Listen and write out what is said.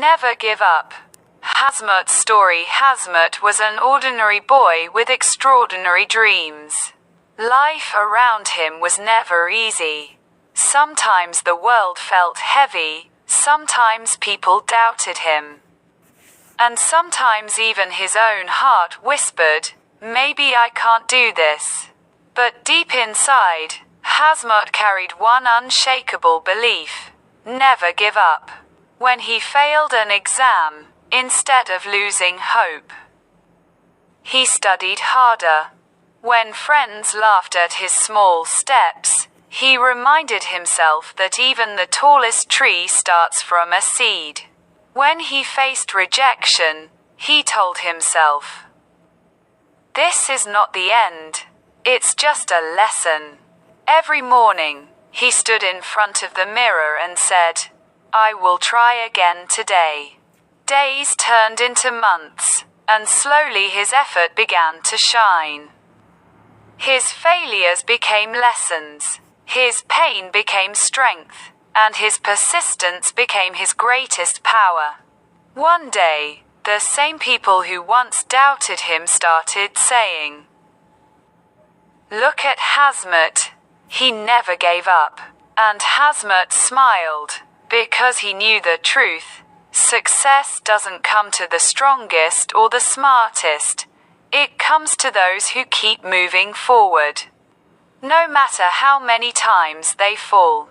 Never give up. Hazmat's story. Hazmat was an ordinary boy with extraordinary dreams. Life around him was never easy. Sometimes the world felt heavy, sometimes people doubted him. And sometimes even his own heart whispered, "Maybe I can't do this." But deep inside, Hazmat carried one unshakable belief: never give up. When he failed an exam, instead of losing hope, he studied harder. When friends laughed at his small steps, he reminded himself that even the tallest tree starts from a seed. When he faced rejection, he told himself, "This is not the end. It's just a lesson." Every morning, he stood in front of the mirror and said, "I will try again today." Days turned into months, and slowly his effort began to shine. His failures became lessons, his pain became strength, and his persistence became his greatest power. One day, the same people who once doubted him started saying, "Look at Hazmat. He never gave up." And Hazmat smiled, because he knew the truth. Success doesn't come to the strongest or the smartest. It comes to those who keep moving forward, no matter how many times they fall.